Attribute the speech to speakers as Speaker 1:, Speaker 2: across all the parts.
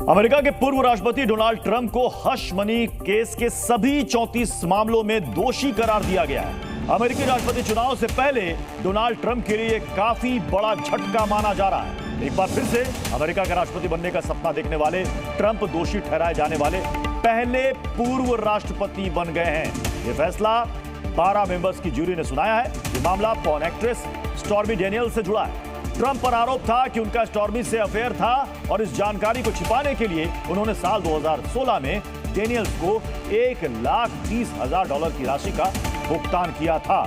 Speaker 1: America के पूर्व राष्ट्रपति डोनाल्ड ट्रंप को हश मनी केस के सभी 34 मामलों में दोषी करार दिया गया है। अमेरिकी राष्ट्रपति चुनाव से पहले डोनाल्ड ट्रंप के लिए काफी बड़ा झटका माना जा रहा है। एक बार फिर से अमेरिका का राष्ट्रपति बनने का सपना देखने वाले ट्रंप दोषी ठहराए जाने वाले पहले पूर्व राष्ट्रपति बन गए हैं। ये फैसला 12 मेंबर्स की जूरी ने सुनाया है। ये मामला पॉर्न एक्ट्रेस स्टॉर्मी डेनियल से जुड़ा है। ट्रंप पर आरोप था कि उनका स्टॉर्मी से अफेयर था और इस जानकारी को छिपाने के लिए उन्होंने साल 2016 में डेनियल्स को $1,30,000 की राशि का भुगतान किया था।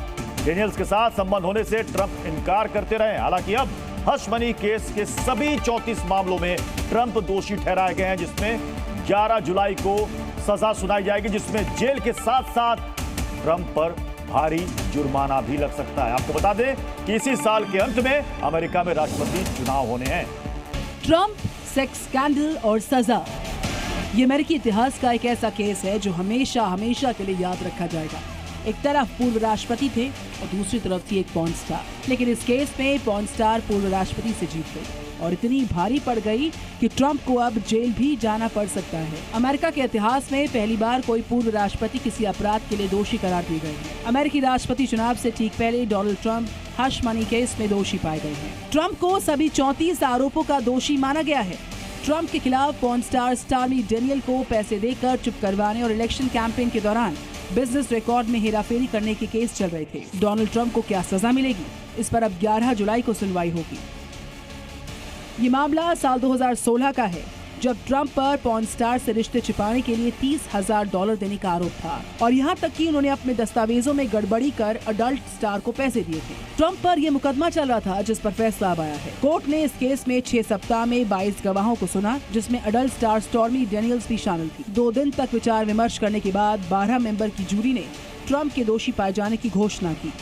Speaker 1: डेनियल्स के साथ संबंध होने से ट्रंप इनकार करते रहे। हालांकि अब हश मनी केस के सभी 34 मामलों में ट्रंप दोषी ठहराए गए हैं, जिसमें 11 जुलाई को सजा सुनाई जाएगी, जिसमें जेल के साथ साथ ट्रंप पर भारी जुर्माना भी लग सकता है। आपको बता दें कि इसी साल के अंत में अमेरिका में राष्ट्रपति चुनाव होने हैं।
Speaker 2: ट्रंप, सेक्स स्कैंडल और सजा, ये अमेरिकी इतिहास का एक ऐसा केस है जो हमेशा हमेशा के लिए याद रखा जाएगा। एक तरफ पूर्व राष्ट्रपति थे और दूसरी तरफ थी एक पॉर्न स्टार, लेकिन इस केस में पॉर्न स्टार पूर्व राष्ट्रपति से जीत गई और इतनी भारी पड़ गई कि ट्रंप को अब जेल भी जाना पड़ सकता है। अमेरिका के इतिहास में पहली बार कोई पूर्व राष्ट्रपति किसी अपराध के लिए दोषी करार दिए गए हैं। अमेरिकी राष्ट्रपति चुनाव से ठीक पहले Donald Trump hush money case में दोषी पाए गए हैं। ट्रंप को सभी 34 आरोपों का दोषी माना गया है। ट्रंप के खिलाफ पॉर्न स्टार स्टॉर्मी डेनियल को पैसे देकर चुप करवाने और इलेक्शन कैंपेन के दौरान बिजनेस रिकॉर्ड में हेराफेरी करने के केस चल रहे थे। डोनाल्ड ट्रंप को क्या सजा मिलेगी, इस पर अब 11 जुलाई को सुनवाई होगी। ये मामला साल 2016 का है, जब ट्रंप पर पॉर्न स्टार से रिश्ते छिपाने के लिए $30,000 देने का आरोप था और यहाँ तक कि उन्होंने अपने दस्तावेजों में गड़बड़ी कर अडल्ट स्टार को पैसे दिए थे। ट्रंप पर यह मुकदमा चल रहा था, जिस पर फैसला अब आया है। कोर्ट ने इस केस में 6 सप्ताह में 22 गवाहों को सुना, जिसमें अडल्ट स्टार स्टॉर्मी डेनियल्स भी शामिल थी। 2 दिन तक विचार विमर्श करने के बाद 12 मेंबर की जूरी ने ट्रंप के दोषी पाए जाने की घोषणा की।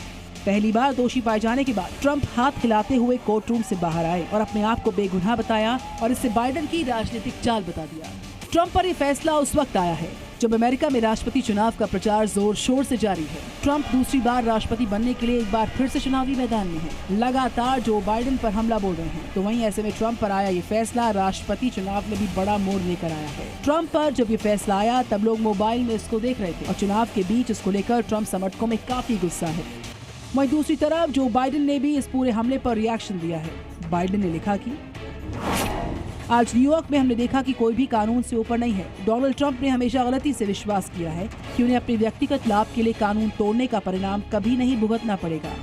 Speaker 2: पहली बार दोषी पाए जाने के बाद ट्रंप हाथ हिलाते हुए कोर्ट रूम से बाहर आए और अपने आप को बेगुनाह बताया और इसे बाइडेन की राजनीतिक चाल बता दिया। ट्रंप पर यह फैसला उस वक्त आया है जब अमेरिका में राष्ट्रपति चुनाव का प्रचार जोर शोर से जारी है। ट्रंप दूसरी बार राष्ट्रपति बनने के लिए एक बार फिर से चुनावी मैदान में है। लगातार जो बाइडेन पर हमला बोल रहे हैं, तो वहीं ऐसे में ट्रंप पर आया ये फैसला राष्ट्रपति चुनाव में भी बड़ा मोड़ लेकर आया है। ट्रंप पर जब ये फैसला आया तब लोग मोबाइल में इसको देख रहे थे और चुनाव के बीच इसको लेकर ट्रंप समर्थकों में काफी गुस्सा है। वहीं दूसरी तरफ जो बाइडेन ने भी इस पूरे हमले पर रिएक्शन दिया है। बाइडेन ने लिखा कि आज न्यूयॉर्क में हमने देखा कि कोई भी कानून से ऊपर नहीं है। डोनाल्ड ट्रंप ने हमेशा गलती से विश्वास किया है कि उन्हें अपने व्यक्तिगत लाभ के लिए कानून तोड़ने का परिणाम कभी नहीं भुगतना पड़ेगा।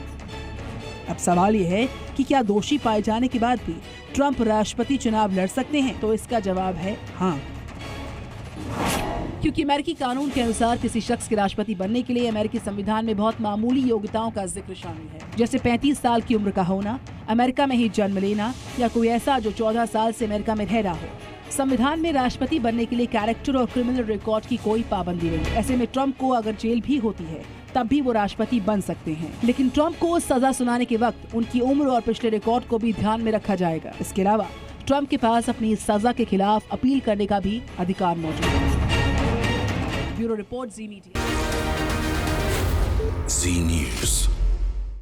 Speaker 2: अब सवाल ये है कि क्या दोषी पाए जाने के बाद भी ट्रंप राष्ट्रपति चुनाव लड़ सकते हैं, तो इसका जवाब है हाँ, क्योंकि अमेरिकी कानून के अनुसार किसी शख्स के राष्ट्रपति बनने के लिए अमेरिकी संविधान में बहुत मामूली योग्यताओं का जिक्र शामिल है, जैसे 35 साल की उम्र का होना, अमेरिका में ही जन्म लेना या कोई ऐसा जो 14 साल से अमेरिका में रह रहा हो। संविधान में राष्ट्रपति बनने के लिए कैरेक्टर और क्रिमिनल रिकॉर्ड की कोई पाबंदी नहीं। ऐसे में ट्रंप को अगर जेल भी होती है तब भी वो राष्ट्रपति बन सकते हैं, लेकिन ट्रंप को सजा सुनाने के वक्त उनकी उम्र और पिछले रिकॉर्ड को भी ध्यान में रखा जाएगा। इसके अलावा ट्रंप के पास अपनी इस सजा के खिलाफ अपील करने का भी अधिकार मौजूद है। ब्यूरो रिपोर्ट, जी मीडिया।
Speaker 3: जी न्यूज़।